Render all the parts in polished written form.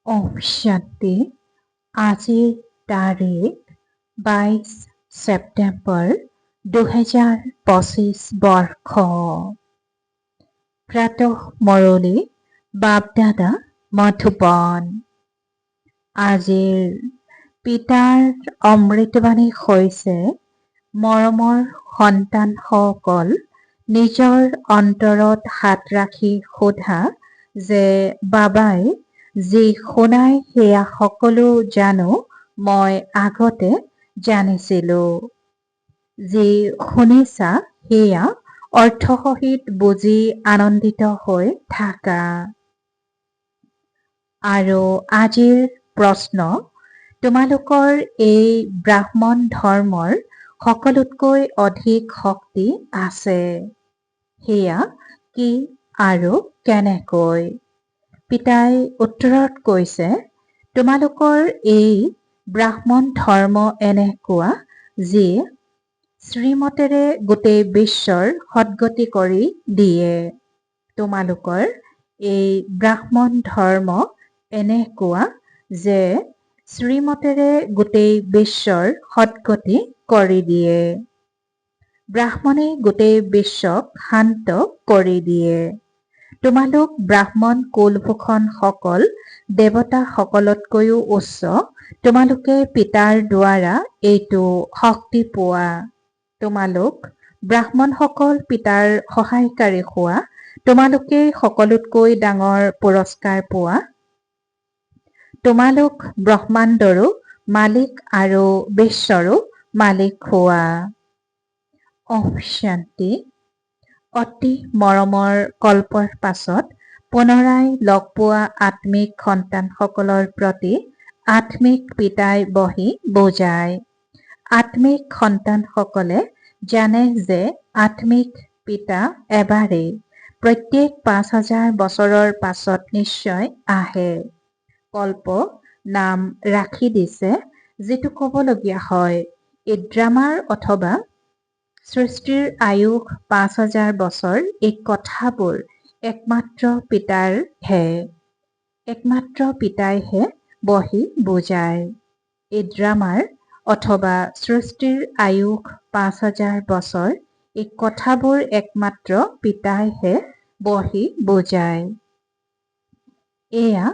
ওম শান্তি। আজিৰ তাৰিখ 22 ছেপ্টেম্বৰ 2025 বৰ্ষ। প্ৰাতঃ মৰলী বাপদাদা মধুবন। আজিৰ পিতাৰ অমৃতবাণী হৈছে, মৰমৰ সন্তানসকল, নিজৰ অন্তৰত হাত ৰাখি সোধা যে বাবাই যি শুনাই সেয়া সকলো জানো মই আগতে জানিছিলো। যি শুনিছা সেয়া অৰ্থসহিত বুজি আনন্দিত হৈ থাকা। আৰু আজিৰ প্ৰশ্ন, তোমালোকৰ এই ব্ৰাহ্মণ ধৰ্মৰ সকলোতকৈ অধিক শক্তি আছে, সেয়া কি আৰু কেনেকৈ? পিতাই উত্তৰত কৈছে, তোমালোকৰ এই ব্ৰাহ্মণ ধৰ্ম এনেকুৱা যি শ্ৰীমতেৰে গোটেই বিশ্বৰ সদ্গতি কৰি দিয়ে। তোমালোকৰ এই ব্ৰাহ্মণ ধৰ্ম এনেকুৱা যে শ্ৰীমতেৰে গোটেই বিশ্বৰ সদ্গতি কৰি দিয়ে। ব্ৰাহ্মণে গোটেই বিশ্বক শান্ত কৰি দিয়ে। তোমালোক ব্ৰাহ্মণ কুলভূষণসকল দেৱতাসকলতকৈও উচ্চ। তোমালোকে পিতাৰ দ্বাৰা এইটো শক্তি পোৱা। তোমালোক ব্ৰাহ্মণসকল পিতাৰ সহায়কাৰী হোৱা। তোমালোকেই সকলোতকৈ ডাঙৰ পুৰস্কাৰ পোৱা। তোমালোক ব্ৰহ্মাণ্ডৰো মালিক আৰু বিশ্বৰো মালিক হোৱা। ওম শান্তি। অতি মৰমৰ কল্পৰ পাছত পুনৰাই লগ পোৱা আত্মিক সন্তানসকলৰ প্ৰতি আত্মিক পিতাই বহি বুজায়। আত্মিক সন্তানসকলে জানে যে আত্মিক পিতা এবাৰেই প্ৰত্যেক 5000 বছৰৰ পাছত নিশ্চয় আহে। কল্প নাম ৰাখি দিছে, যিটো ক'বলগীয়া হয়। এই ড্ৰামাৰ অথবা সৃষ্টিৰ আয়ুস 5000 বছৰ। এই কথাবোৰ একমাত্ৰ পিতাৰ হে। একমাত্ৰ পিতাইহে বহি বুজায়। এই ড্ৰামাৰ অথবা সৃষ্টিৰ আয়ুস 5000 বছৰ। এই কথাবোৰ একমাত্ৰ পিতাইহে বহি বুজায়। এয়া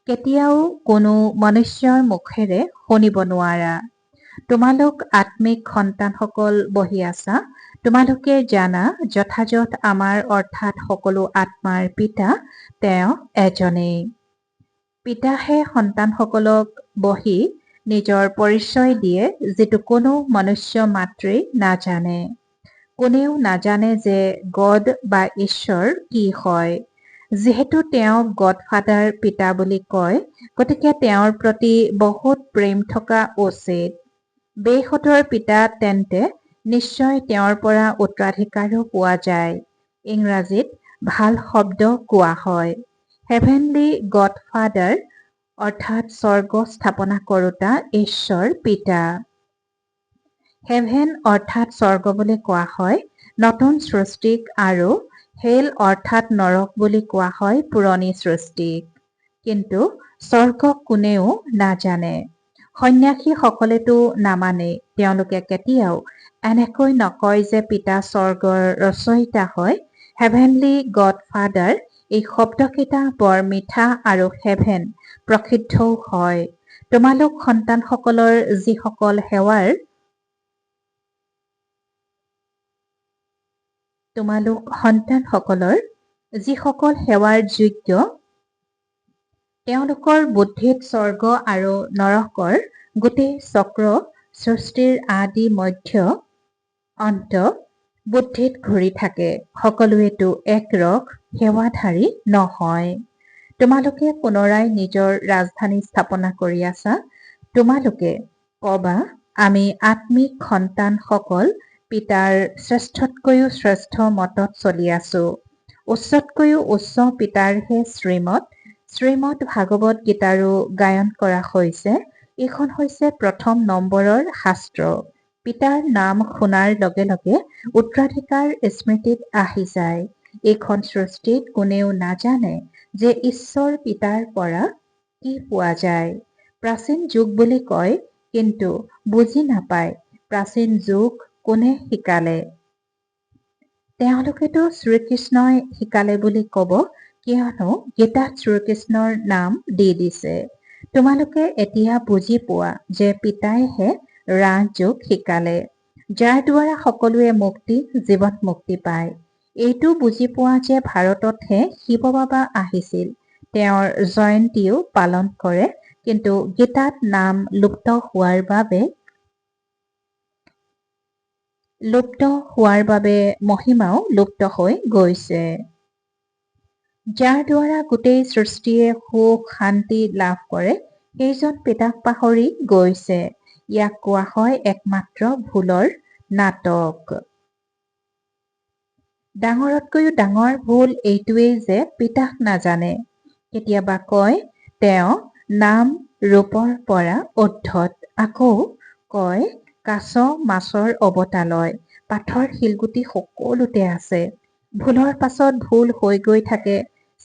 কেতিয়াও কোনো মনুষ্যৰ মুখেৰে শুনিব নোৱাৰা। তোমালোক আত্মিক সন্তানসকল বহি আছা। তোমালোকে জানা যথাযথ আমাৰ অৰ্থাৎ সকলো আত্মাৰ পিতা তেওঁ এজনেই। পিতাহে সন্তানসকলক বহি নিজৰ পৰিচয় দিয়ে, যিটো কোনো মনুষ্য মাত্ৰেই নাজানে। কোনেও নাজানে যে গড বা ঈশ্বৰ কি হয়। যিহেতু তেওঁক গডফাদাৰ পিতা বুলি কয়, গতিকে তেওঁৰ প্ৰতি বহুত প্ৰেম থকা উচিত। বেসতৰ পিতা তেন্তে নিশ্চয় তেওঁৰ পৰা উত্তৰাধিকাৰো পোৱা যায়। ইংৰাজীত ভাল শব্দ কোৱা হয়, হেভেনলি গডফাদাৰ, অৰ্থাৎ স্বৰ্গ স্থাপনা কৰোতা ঈশ্বৰ পিতা। হেভেন অৰ্থাৎ স্বৰ্গ বুলি কোৱা হয় নতুন সৃষ্টিক, আৰু হেল অৰ্থাৎ নৰক বুলি কোৱা হয় পুৰণি সৃষ্টিক। কিন্তু স্বৰ্গক কোনেও নাজানে। সন্ন্যাসীসকলেতো নামানে। তেওঁলোকে কেতিয়াও এনেকৈ নকয় যে পিতা স্বৰ্গৰ ৰচয়িতা হয়। হেভেনলি গডফাদাৰ, এই শব্দকেইটা বৰ মিঠা আৰু হেভেন প্ৰসিদ্ধও হয়। তোমালোক সন্তানসকলৰ যিসকল সেৱাৰ যোগ্য, তেওঁলোকৰ বুদ্ধিত স্বৰ্গ আৰু নৰকৰ গোটেই চক্ৰ, সৃষ্টিৰ আদি মধ্য অন্ত বুদ্ধিত ঘূৰি থাকে। সকলোৱেতো একৰস সেৱাধাৰী নহয়। তোমালোকে পুনৰাই নিজৰ ৰাজধানী স্থাপনা কৰি আছা। তোমালোকে কবা, আমি আত্মিক সন্তানসকল পিতাৰ শ্ৰেষ্ঠতকৈও শ্ৰেষ্ঠ মতত চলি আছো। উচ্চতকৈও উচ্চ পিতাৰহে শ্ৰীমত। শ্ৰীমদ ভাগৱত গীতাৰো গায়ন কৰা হৈছে। এইখন হৈছে প্ৰথম নম্বৰৰ শাস্ত্ৰ। পিতাৰ নাম শুনাৰ লগে লগে উত্তৰাধিকাৰ স্মৃতিত আহি যায়। এইখন সৃষ্টিত কোনেও নাজানে যে ঈশ্বৰ পিতাৰ পৰা কি পোৱা যায়? প্ৰাচীন যুগ বুলি কয়, কিন্তু বুজি নাপায় প্ৰাচীন যুগ কোনে শিকালে। তেওঁলোকেতো শ্ৰীকৃষ্ণই শিকালে বুলি ক'ব, কিয়নো গীতাত শ্ৰীকৃষ্ণৰ নাম দি দিছে। তোমালোকে এতিয়া বুজি পোৱা যে পিতাইহে ৰাজযোগ শিকালে, যাৰ দ্বাৰা সকলোৱে মুক্তি, জীৱন মুক্তি পায়। এইটো বুজি পোৱা যে ভাৰততহে শিৱ বাবা আহিছিল, তেওঁৰ জয়ন্তীও পালন কৰে, কিন্তু গীতাত নাম লুপ্ত হোৱাৰ বাবে মহিমাও লুপ্ত হৈ গৈছে। যাৰ দ্বাৰা গোটেই সৃষ্টিয়ে সুখ শান্তি লাভ কৰে, সেইজন পিতাক পাহৰি গৈছে। ইয়াক কোৱা হয় একমাত্ৰ ভুলৰ নাটক। ডাঙৰতকৈও ডাঙৰ ভুল এইটোৱেই যে পিতাক নাজানে। কেতিয়াবা কয় তেওঁ নাম ৰূপৰ পৰা উদ্ধত, আকৌ কয় কাছ মাছৰ অৱতালয়, পাথৰ শিলগুটি সকলোতে আছে। ভুলৰ পাছত ভুল হৈ গৈ থাকে,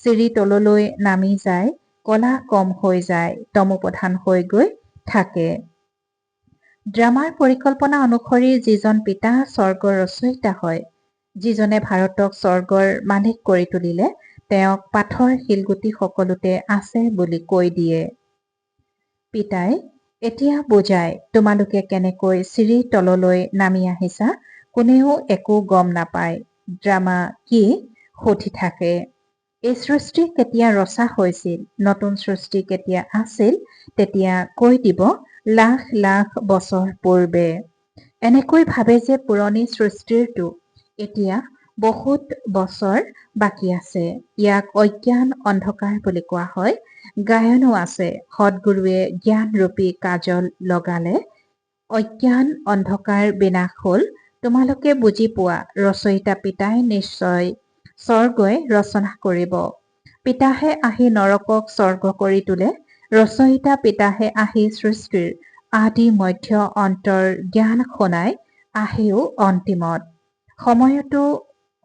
চিৰি তললৈ নামি যায়, কলা কম হৈ যায়, তমোপ্ৰধান হৈ গৈ থাকে। ড্ৰামাৰ পৰিকল্পনা অনুসৰি যিজন পিতা স্বৰ্গৰ ৰচয়িতা হয়, যিজনে ভাৰতক স্বৰ্গৰ মালিক কৰি তুলিলে, তেওঁক পাথৰ শিলগুটি সকলোতে আছে বুলি কৈ দিয়ে। পিতাই এতিয়া বুজায় তোমালোকে কেনেকৈ চিৰিৰ তললৈ নামি আহিছা, কোনেও একো গম নাপায়। ড্ৰামা কি সুধি থাকে। এই সৃষ্টি কেতিয়া ৰচা হৈছিল, নতুন সৃষ্টি কেতিয়া আছিল, তেতিয়া কৈ দিব লাখ লাখ বছৰ পূৰ্বে। এনেকৈ ভাবে যে পুৰণি সৃষ্টিৰটো এতিয়া বহুত বছৰ বাকী আছে। ইয়াক অজ্ঞান অন্ধকাৰ বুলি কোৱা হয়। গায়নো আছে, সদগুৰুৱে জ্ঞানৰূপী কাজল লগালে, অজ্ঞান অন্ধকাৰ বিনাশ হ'ল। তোমালোকে বুজি পোৱা ৰচয়িতা পিতাই নিশ্চয় স্বৰ্গই ৰচনা কৰিব। পিতাহে আহি নৰকক স্বৰ্গ কৰি তোলে। ৰচয়িতা পিতাহে আহি সৃষ্টিৰ আদি মধ্য অন্তৰ জ্ঞান শুনাই আহেও অন্তিমত।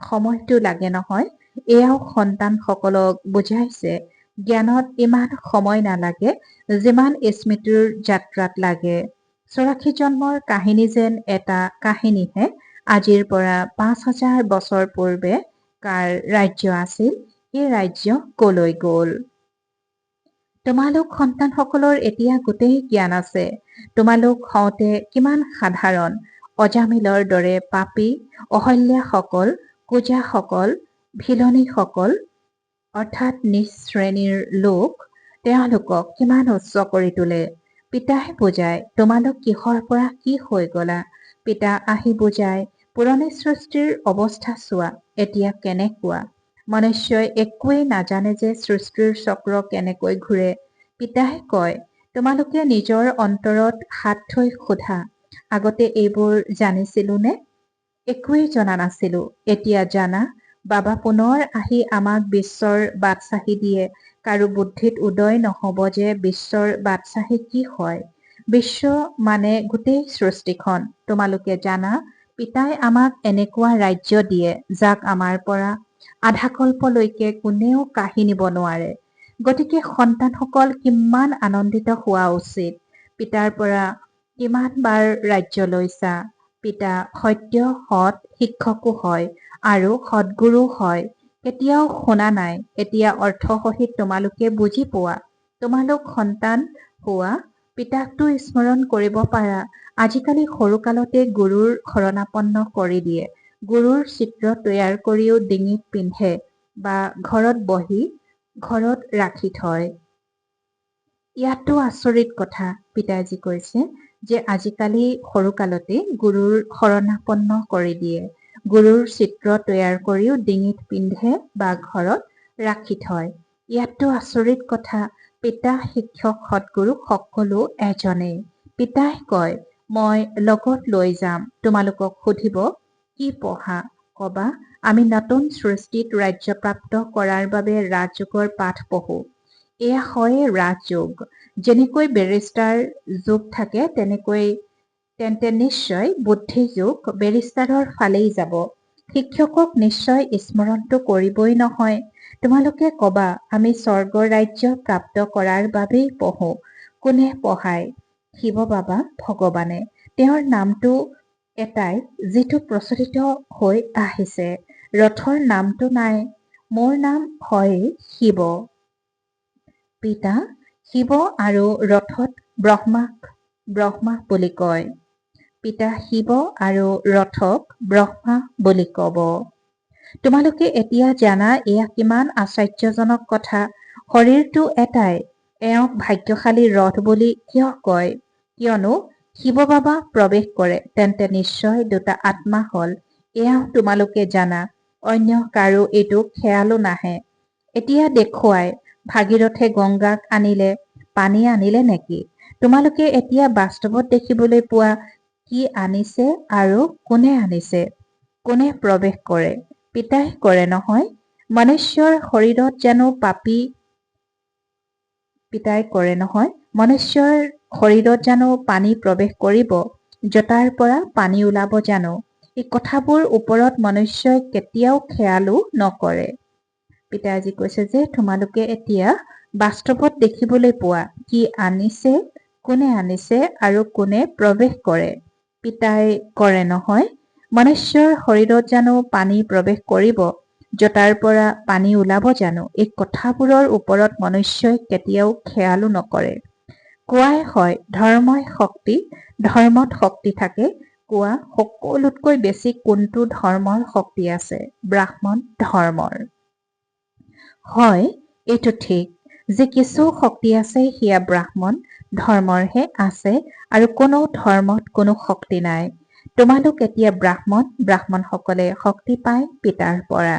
সময়টো লাগে নহয়, এয়াও সন্তানসকলক বুজাইছে। জ্ঞানত ইমান সময় নালাগে যিমান স্মৃতিৰ যাত্ৰাত লাগে। 84 জন্মৰ কাহিনী যেন এটা কাহিনীহে। আজিৰ পৰা 5000 বছৰ পূৰ্বে কাৰ ৰাজ্য আছিল, সেই ৰাজ্য কলৈ গল। তোমালোক সন্তানসকলৰ এতিয়া গোটেই জ্ঞান আছে। তোমালোক হওঁতে কিমান সাধাৰণ, অজামিলৰ দৰে পাপী, অহল্যাসকল, কুজাসকল, ভিলনীসকল অৰ্থাৎ নিজ শ্ৰেণীৰ লোক, তেওঁলোকক কিমান উচ্চ কৰি তোলে। পিতাই বুজায় তোমালোক কিহৰ পৰা কি হৈ গলা। পিতা আহি বুজায় পুৰণি সৃষ্টিৰ অৱস্থা চোৱা, এতিয়া কেনেকুৱা। মনুষ্যই একোৱেই নাজানে যে সৃষ্টিৰ চক্ৰ কেনেকৈ ঘূৰে। পিতাই কয় তোমালোকে নিজৰ অন্তৰত হাত থৈ সোধা, আগতে এইবোৰ জানিছিলোনে? একোৱেই জনা নাছিলো, এতিয়া জানা। বাবা পুনৰ আহি আমাক বিশ্বৰ বাদশ্বাহী দিয়ে। কাৰো বুদ্ধিত উদয় নহব যে বিশ্বৰ বাদশ্বাহী কি হয়। বিশ্ব মানে গোটেই সৃষ্টিখন। তোমালোকে জানা পিতাই আমাক এনেকুৱা ৰাজ্য দিয়ে, যাক আমাৰ পৰা আধাকল্পলৈকে কোনেও কাঢ়ি নিব নোৱাৰে। গতিকে সন্তানসকল কিমান আনন্দিত হোৱা উচিত। পিতাৰ পৰা কিমান বাৰ ৰাজ্য লৈছা। পিতা সত্য সৎ শিক্ষকো হয় আৰু সদগুৰু হয়। কেতিয়াও শুনা নাই, এতিয়া অৰ্থসহিত তোমালোকে বুজি পোৱা। তোমালোক সন্তান হোৱা, পিতাকটো স্মৰণ কৰিব পাৰা। আজিকালি সৰুকালতে গুৰুৰ শৰণাপন্ন কৰি দিয়ে। গুৰুৰ চিত্ৰ তৈয়াৰ কৰিও ডিঙিত পিন্ধে বা ঘৰত বহি ঘৰত ৰাখি থয়। ইয়াতো আচৰিত কথা। পিতাজী কৈছে যে আজিকালি সৰুকালতে গুৰুৰ শৰণাপন্ন কৰি দিয়ে। গুৰুৰ চিত্ৰ তৈয়াৰ কৰিও ডিঙিত পিন্ধে বা ঘৰত ৰাখি থয়। ইয়াতো আচৰিত কথা। পিতা শিক্ষক সদগুৰু সকলো এজনেই। পিতাই কয় মই লগত লৈ যাম। তোমালোকক সুধিব কি পঢ়া, কবা আমি নতুন সৃষ্টিত ৰাজ্যপ্ৰাপ্ত কৰাৰ বাবে ৰাজযোগৰ পাঠ পঢ়ো। এয়া হয় ৰাজযোগ। যেনেকৈ বেৰিষ্টাৰ যোগ থাকে তেন্তে নিশ্চয় বুদ্ধিযোগ বেৰিষ্টাৰৰ ফালেই যাব। শিক্ষকক নিশ্চয় স্মৰণটো কৰিবই নহয়। তোমালোকে কবা আমি স্বৰ্গৰ ৰাজ্য প্ৰাপ্ত কৰাৰ বাবেই পঢ়ো। কোনে পঢ়ায়? শিৱ বাবা ভগৱানে। তেওঁৰ নামটো এটাই যিটো প্ৰচলিত হৈ আহিছে। ৰথৰ নামটো নাই। মোৰ নাম হয় শিৱ। পিতা শিৱ আৰু ৰথত ব্ৰহ্মা বুলি কয়। পিতা শিৱ আৰু ৰথক ব্ৰহ্মা বুলি কব। তোমালোকে এতিয়া জানা এয়া কিমান আশ্চৰ্যজনক কথা। শৰীৰটো এটাই, এওঁক ভাগ্যশালী ৰথ বুলি কিয় কয়? কিয়নো শিৱ বাবা প্ৰৱেশ কৰে, তেন্তে নিশ্চয় দুটা আত্মা হল। এয়াও তোমালোকে জানা। অন্য কাৰো এইটো খেয়ালো নাহে। এতিয়া দেখুৱাই ভাগীৰথে গংগাক আনিলে, পানী আনিলে নেকি? তোমালোকে এতিয়া বাস্তৱত দেখিবলৈ পোৱা কি আনিছে আৰু কোনে আনিছে? কোনে প্ৰৱেশ কৰে? পিতাই কৰে নহয়। মনুষ্যৰ শৰীৰত জানো পিতাই কৰে নহয়। মনুষ্যৰ শৰীৰত জানো পানী প্ৰৱেশ কৰিব? জটাৰ পৰা পানী ওলাব জানো? এই কথাবোৰ ওপৰত মনুষ্যই কেতিয়াও খেয়ালো নকৰে। পিতাজী কৈছে যে তোমালোকে এতিয়া বাস্তৱত দেখিবলৈ পোৱা কি আনিছে, কোনে আনিছে আৰু কোনে প্ৰৱেশ কৰে? পিতাই কৰে নহয়। মনুষ্যৰ শৰীৰত জানো পানী প্ৰৱেশ কৰিব? জটাৰ পৰা পানী ওলাব জানো? এই কথাবোৰৰ ওপৰত মনুষ্যই কেতিয়াও খেয়ালো নকৰে। কোৱাই হয় ধৰ্মই শক্তি, ধৰ্মত শক্তি থাকে। কোৱা সকলোতকৈ বেছি কোনটো ধৰ্মৰ শক্তি আছে? ব্ৰাহ্মণ ধৰ্মৰ। হয়, এইটো ঠিক যে কিছু শক্তি আছে সেয়া ব্ৰাহ্মণ ধৰ্মৰহে আছে আৰু কোনো ধৰ্মত কোনো শক্তি নাই। তোমালোক এতিয়া ব্ৰাহ্মণসকলে শক্তি পায় পিতাৰ পৰা,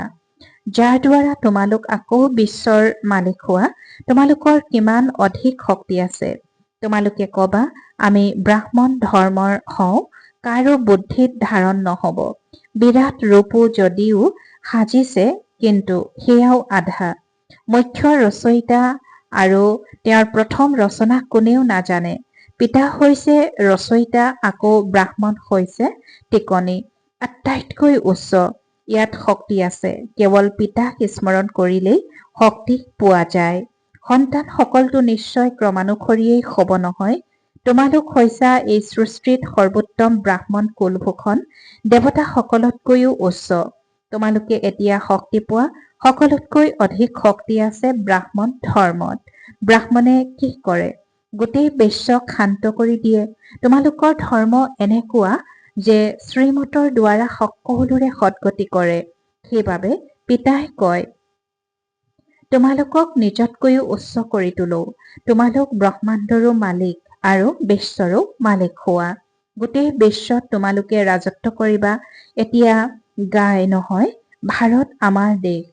যাৰ দ্বাৰা তোমালোক আকৌ বিশ্বৰ মালিক হোৱা। তোমালোকৰ কিমান অধিক শক্তি আছে? তোমালোকে কবা আমি ব্ৰাহ্মণ ধৰ্মৰ হওঁ, কাৰো বুদ্ধিত ধাৰণ নহব। বিৰাট ৰূপো যদিও সাজিছে, কিন্তু সেয়াও আধা। মুখ্য ৰচয়িতা আৰু তেওঁৰ প্ৰথম ৰচনা কোনেও নাজানে। পিতা হৈছে ৰচয়িতা, আকৌ ব্ৰাহ্মণ হৈছে টিকনি, আটাইতকৈ উচ্চ। ইয়াত শক্তি আছে। কেৱল পিতাক স্মৰণ কৰিলেই শক্তি পোৱা যায়। সন্তানসকলটো নিশ্চয় ক্ৰমানুসৰিয়েই হব নহয়। তোমালোক হৈছা এই সৃষ্টিত সৰ্বোত্তম ব্ৰাহ্মণ কুলভূষণ, দেৱতাসকলতকৈও উচ্চ। তোমালোকে এতিয়া শক্তি পোৱা। সকলোতকৈ অধিক শক্তি আছে ব্ৰাহ্মণ ধৰ্মত। ব্ৰাহ্মণে কি কৰে? গোটেই বিশ্বক শান্ত কৰি দিয়ে। তোমালোকৰ ধৰ্ম এনেকুৱা যে শ্ৰীমতৰ দ্বাৰা সকলোৰে সদ্গতি কৰে। সেইবাবে পিতাই কয় তোমালোকক নিজতকৈও উচ্চ কৰি তোলো। তোমালোক ব্ৰহ্মাণ্ডৰো মালিক আৰু বিশ্বৰো মালিক হোৱা। গোটেই বিশ্বত তোমালোকে ৰাজত্ব কৰিবা। এতিয়া গাই নহয় ভাৰত আমাৰ দেশ।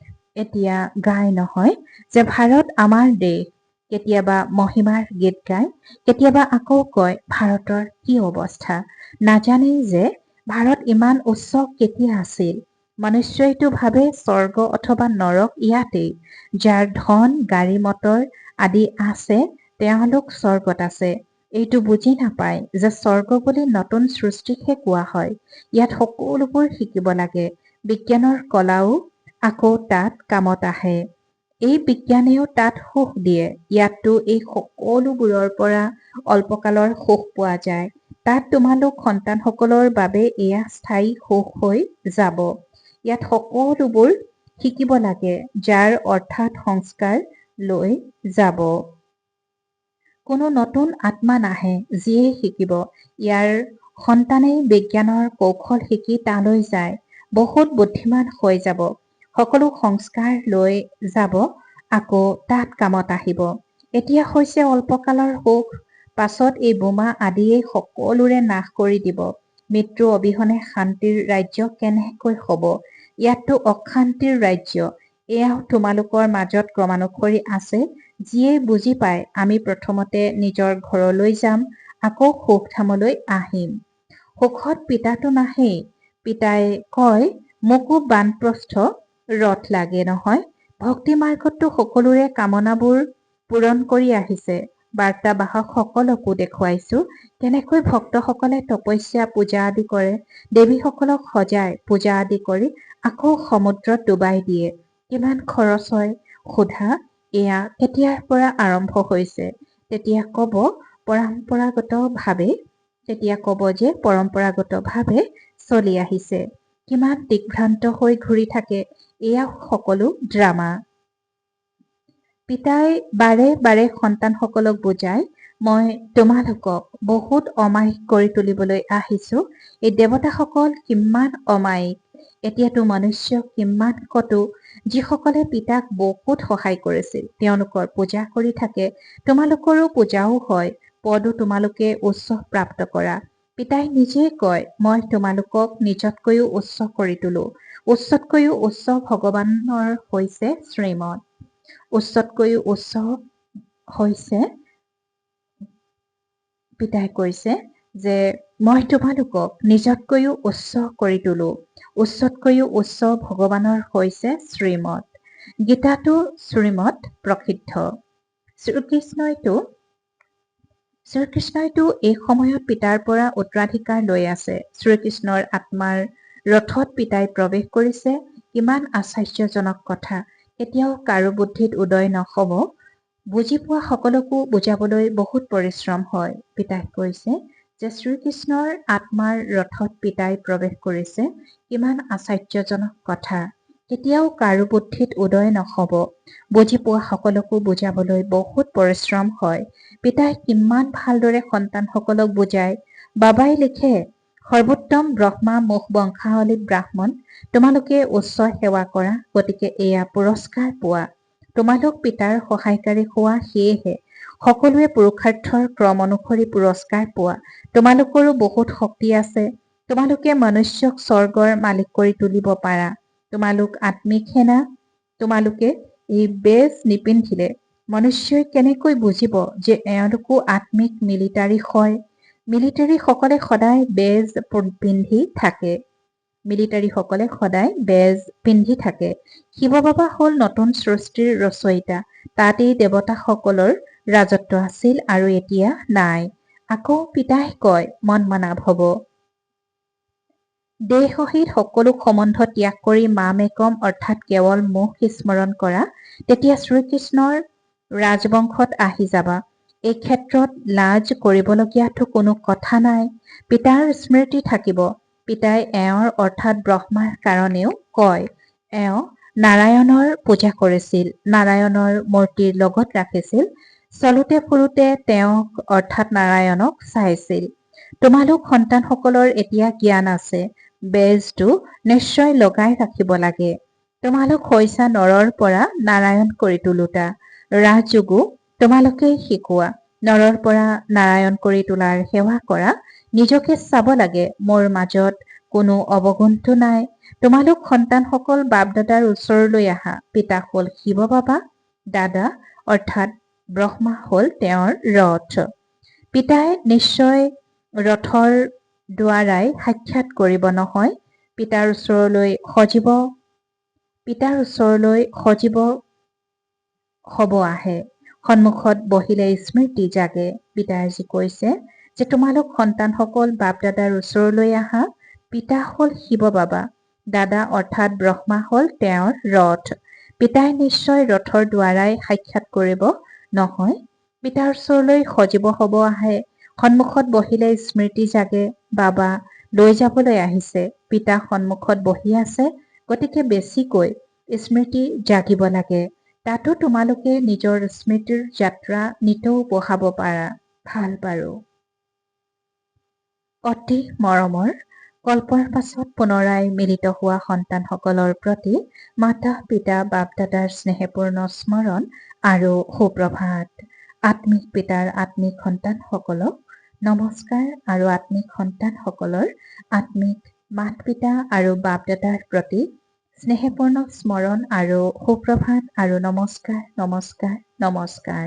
এতিয়া গাই নহয় যে ভাৰত আমাৰ দেশ। কেতিয়াবা মহিমাৰ গীত গায়, কেতিয়াবা আকৌ কয় ভাৰতৰ কি অৱস্থা। নাজানেই যে ভাৰত ইমান উচ্চ কেতিয়া আছিল। মনুষ্যইটো ভাবে স্বৰ্গ অথবা নৰক ইয়াতেই। যাৰ ধন গাড়ী মটৰ আদি আছে তেওঁলোক স্বৰ্গত আছে। এইটো বুজি নাপায় যে স্বৰ্গ বুলি নতুন সৃষ্টিকহে কোৱা হয়। ইয়াত সকলোবোৰ শিকিব লাগে। বিজ্ঞানৰ কলাও আকৌ তাত কামত আহে। এই বিজ্ঞানেও তাত সুখ দিয়ে। ইয়াততো এই সকলোবোৰৰ পৰা অল্পকালৰ সুখ পোৱা যায়। তাত তোমালোক সন্তানসকলৰ বাবে এয়া স্থায়ী সুখ হৈ যাব। ইয়াত সকলোবোৰ শিকিব লাগে, যাৰ অৰ্থাৎ সংস্কাৰ লৈ যাব। কোনো নতুন আত্মা নাহে, যিয়ে শিকিব। ইয়াৰ সন্তানেই বিজ্ঞানৰ কৌশল শিকি তালৈ যায়, বহুত বুদ্ধিমান হৈ যাব। সকলো সংস্কাৰ লৈ যাব, আকৌ তাত কামত আহিব। এতিয়া হৈছে অল্পকালৰ সুখ, পাছত এই বোমা আদিয়ে সকলোৰে নাশ কৰি দিব। মৃত্যু অবিহনে শান্তিৰ ৰাজ্য কেনেকৈ হব? ইয়াততো অশান্তিৰ ৰাজ্য। এয়াও তোমালোকৰ মাজত ক্ৰমানুসৰি আছে। যিয়ে বুজি পায় আমি প্ৰথমতে নিজৰ ঘৰলৈ যাম, আকৌ সুখধামলৈ আহিম। সুখত পিতাটো নাহেই। পিতাই কয় মোকো বানপ্ৰস্থ ৰথ লাগে নহয়। ভক্তি মাৰ্গততো সকলোৰে কামনাবোৰ পূৰণ কৰি আহিছে। বাৰ্তাবাহকসকলকো দেখুৱাইছো কেনেকৈ ভক্তসকলে তপস্যা পূজা আদি কৰে, দেৱীসকলক সজাই পূজা আদি কৰি আকৌ সমুদ্ৰত ডুবাই দিয়ে। কিমান খৰচ হয় সোধা, এয়া কেতিয়াৰ পৰা আৰম্ভ হৈছে? তেতিয়া ক'ব যে পৰম্পৰাগতভাৱে চলি আহিছে। কিমান দিগ্ভ্ৰান্ত হৈ ঘূৰি থাকে, এয়া সকলো ড্ৰামা। পিতাই বাৰে বাৰে সন্তানসকলক বুজাই, মই তোমালোকক বহুত অমায়িক কৰি তুলিবলৈ আহিছো। এই দেৱতাসকল কিমান অমায়িক, এতিয়াতো মনুষ্য কিমান কটু। যিসকলে পিতাক বহুত সহায় কৰিছিল তেওঁলোকৰ পূজা কৰি থাকে, তোমালোকৰো পূজাও হয়, পদো তোমালোকে উচ্চ প্ৰাপ্ত কৰা। পিতাই নিজেই কয়, মই তোমালোকক নিজতকৈও উচ্চ কৰি তোলো। উচ্চতকৈও উচ্চ ভগৱানৰ হৈছে শ্ৰীমত। উচ্চতকৈও উচ্চ হৈছে, পিতাই কৈছে যে মই তোমালোকক নিজতকৈও উচ্চ কৰি তোলো। উচ্চতকৈও উচ্চ ভগৱানৰ হৈছে শ্ৰীমত। গীতাটো শ্ৰীমত প্ৰসিদ্ধ। শ্ৰীকৃষ্ণইতো এই সময়ত পিতাৰ পৰা উত্তৰাধিকাৰ লৈ আছে। শ্ৰীকৃষ্ণৰ আত্মাৰ ৰথত পিতাই প্ৰৱেশ কৰিছে। কিমান আশ্চৰ্যজনক কথা, কেতিয়াও কাৰো বুদ্ধিত উদয় নহ'ব। বুজি পোৱা সকলকো বুজাবলৈ বহুত পৰিশ্ৰম হয়। পিতাই কৈছে যে শ্ৰীকৃষ্ণৰ আত্মাৰ ৰথত পিতাই প্ৰৱেশ কৰিছে। কিমান আশ্চৰ্যজনক কথা, কেতিয়াও কাৰো বুদ্ধিত উদয় নহ'ব। বুজি পোৱা সকলকো বুজাবলৈ বহুত পৰিশ্ৰম হয়। পিতাই কিমান ভালদৰে সন্তানসকলক বুজায়। বাবাই লিখে, সৰ্বোত্তম ব্ৰহ্মা মুখ বংশাৱলী ব্ৰাহ্মণ, তোমালোকে উচ্চ সেৱা কৰা, গতিকে এয়া পুৰস্কাৰ পোৱা। তোমালোক পিতাৰ সহায়কাৰী হোৱা, সেয়েহে সকলোৱে পুৰুষাৰ্থৰ ক্ৰম অনুসৰি পুৰস্কাৰ পোৱা। তোমালোকৰো বহুত শক্তি আছে। তোমালোকে মনুষ্যক স্বৰ্গৰ মালিক কৰি তুলিব পাৰা। তোমালোক আত্মিক সেনা। তোমালোকে এই বেজ নিপিন্ধিলে মনুষ্যই কেনেকৈ বুজিব যে এওঁলোকো আত্মিক মিলিটাৰী হয়? মিলিটাৰীসকলে সদায় বেজ পিন্ধি থাকে। শিৱ বাবা হ'ল নতুন সৃষ্টিৰ ৰচয়িতা। তাত এই দেৱতাসকলৰ ৰাজত্ব আছিল আৰু এতিয়া নাই। আকৌ পিতাই কয়, মন মনাভ হ'ব। দেহ সহিত সকলো সম্বন্ধ ত্যাগ কৰি মামেকম অৰ্থাৎ কেৱল মোক স্মৰণ কৰা, তেতিয়া শ্ৰীকৃষ্ণৰ ৰাজবংশত আহি যাবা। এই ক্ষেত্ৰত লাজ কৰিবলগীয়াতো কোনো কথা নাই। পিতাৰ স্মৃতি থাকিব। পিতাই এওঁৰ অৰ্থাৎ ব্ৰহ্মাৰ কাৰণেও কয়। এওঁ নাৰায়ণৰ পূজা কৰিছিল, নাৰায়ণৰ মূৰ্তিৰ লগত ৰাখিছিল। চলোতে ফুৰোতে তেওঁক অৰ্থাৎ নাৰায়ণক চাইছিল। তোমালোক সন্তানসকলৰ এতিয়া জ্ঞান আছে। বেজটো নিশ্চয় লগাই ৰাখিব লাগে। তোমালোক হৈছা নৰৰ পৰা নাৰায়ণ কৰি তোলোতা। ৰাজযোগো তোমালোকেই শিকোৱা। নৰৰ পৰা নাৰায়ণ কৰি তোলাৰ সেৱা কৰা। নিজকে চাব লাগে, মোৰ মাজত কোনো অৱগুণটো নাই। তোমালোক সন্তানসকল বাপ দাদাৰ ওচৰলৈ আহা। পিতা হ'ল শিৱ বাবা, দাদা অৰ্থাৎ ব্ৰহ্মা হ'ল তেওঁৰ ৰথ। পিতাই নিশ্চয় ৰথৰ দ্বাৰাই সাক্ষাৎ কৰিব নহয়। পিতাৰ ওচৰলৈ সজীৱ হ'ব আহে। সন্মুখত বহিলে স্মৃতি জাগে। পিতাই কৈছে যে তোমালোক সন্তানসকল বাপ দাদাৰ ওচৰলৈ আহা। পিতা হ'ল শিৱ বাবা, দাদা অৰ্থাৎ ব্ৰহ্মা হ'ল তেওঁৰ ৰথ। পিতাই নিশ্চয় ৰথৰ দ্বাৰাই সাক্ষাৎ কৰিব নহয়। পিতাৰ ওচৰলৈ সজীৱ হ'ব আহে। সন্মুখত বহিলে স্মৃতি জাগে। বাবা লৈ যাবলৈ আহিছে। পিতা সন্মুখত বহি আছে, গতিকে বেছিকৈ স্মৃতি জাগিব লাগে। তাতো তোমালোকে নিজৰ স্মৃতিৰ যাত্ৰা নিতৌ বঢ়াব পাৰা। ভাল বাৰু। অতি মৰমৰ কল্পৰ পাছত পুনৰাই মিলিত হোৱা সন্তানসকলৰ প্ৰতি মাতা পিতা বাপ দাদাৰ স্নেহপূৰ্ণ স্মৰণ আৰু সুপ্ৰভাত। আত্মিক পিতাৰ আত্মিক সন্তানসকলক নমস্কাৰ আৰু আত্মিক সন্তানসকলৰ আত্মিক মাত পিতা আৰু বাপ দাদাৰ প্ৰতি স্নেহপূৰ্ণ স্মৰণ আৰু সুপ্ৰভাত আৰু নমস্কাৰ নমস্কাৰ নমস্কাৰ।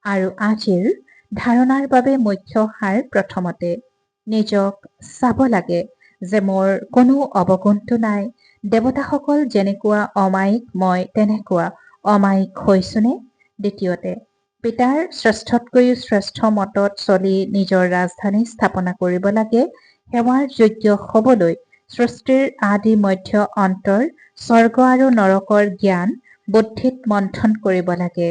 আৰু আজিৰ ধাৰণাৰ বাবে মুখ্য সাৰ প্ৰথমতে নিজক চাব লাগে যে মোৰ কোনো অৱগুণটো নাই। দেৱতাসকল যেনেকুৱা অমায়িক মই তেনেকুৱা অমায়িক হৈছোনে? দ্বিতীয়তে পিতাৰ শ্ৰেষ্ঠতকৈও শ্ৰেষ্ঠ মতত চলি নিজৰ ৰাজধানী স্থাপনা কৰিব লাগে। সেৱাৰ যোগ্য হ'বলৈ সৃষ্টিৰ আদি মধ্য অন্তৰ স্বৰ্গ আৰু নৰকৰ জ্ঞান বুদ্ধিত মন্থন কৰিব লাগে।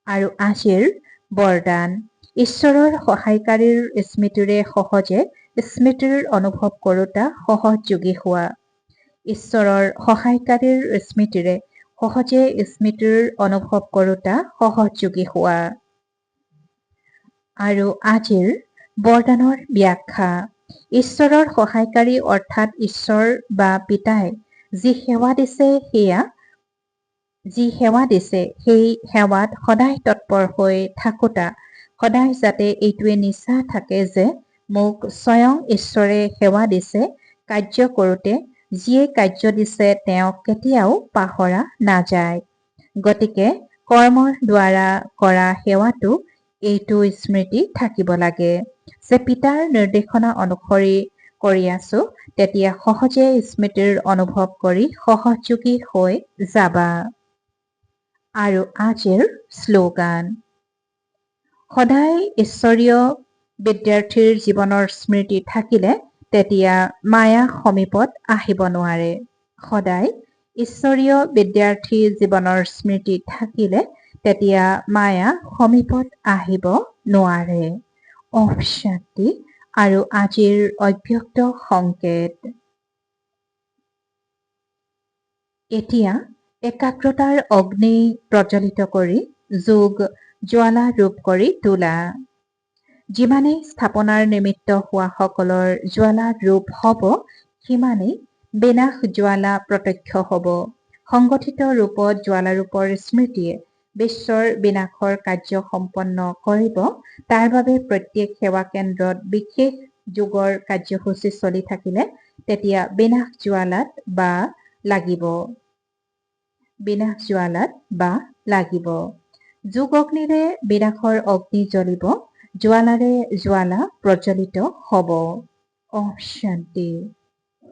আৰু আজিৰ বৰদান, ঈশ্বৰৰ সহায়কাৰীৰ স্মৃতিৰে সহজে স্মৃতিৰ অনুভৱ কৰোঁতা সহযোগী হোৱা। ঈশ্বৰৰ সহায়কাৰীৰ স্মৃতিৰে সহজে স্মৃতিৰ অনুভৱ কৰোঁতা সহযোগী হোৱা। আৰু আজিৰ বৰদানৰ ব্যাখ্যা, ঈশ্বৰৰ সহায়কাৰী অৰ্থাৎ ঈশ্বৰ বা পিতাই যি সেৱা দিছে সেই সেৱাত সদায় তৎপৰ হৈ থাকোঁতা, সদায় যাতে এইটোৱে নিশ্চা থাকে যে মোক স্বয়ং ঈশ্বৰে সেৱা দিছে, কাৰ্য কৰোঁতে যিয়ে কাৰ্য দিছে তেওঁক কেতিয়াও পাহৰা নাযায়। গতিকে কৰ্মৰ দ্বাৰা কৰা সেৱাটো এইটো স্মৃতি থাকিব লাগে যে পিতাৰ নিৰ্দেশনা অনুসৰি কৰি আছো, তেতিয়া সহজে স্মৃতিৰ অনুভৱ কৰি সহযোগী হৈ যাবা। আৰু আজিৰ শ্লোগান, সদায় ঈশ্বৰীয় বিদ্যাৰ্থীৰ জীৱনৰ স্মৃতি থাকিলে তেতিয়া মায়া সমীপত আহিব নোৱাৰে। সদায় ঈশ্বৰীয় বিদ্যাৰ্থী জীৱনৰ স্মৃতি থাকিলে তেতিয়া মায়া সমীপত আহিব নোৱাৰে। ওম শান্তি। আৰু আজিৰ অব্যক্ত সংকেত, এতিয়া একাগ্ৰতাৰ অগ্নি প্ৰজ্বলিত কৰি যোগ জ্বালা ৰূপ কৰি তোলা। যিমানেই স্থাপনাৰ নিমিত্ত হোৱা সকলৰ জ্বালা ৰূপ হ'ব, সিমানেই বিনাশ জ্বালা প্ৰত্যক্ষ হ'ব। সংগঠিত ৰূপত জ্বালাৰূপৰ স্মৃতিয়ে বিশ্বৰ বিনাশৰ কাৰ্য সম্পন্ন কৰিব। তাৰ বাবে প্ৰত্যেক সেৱা কেন্দ্ৰত বিশেষ যোগৰ কাৰ্যসূচী চলি থাকিলে তেতিয়া বিনাশ জ্বালাত বা লাগিব। যোগ অগ্নিৰে বিনাশৰ অগ্নি জ্বলিব, জ্বালাৰে জ্বালা প্ৰজ্বলিত হ'ব। ওম শান্তি।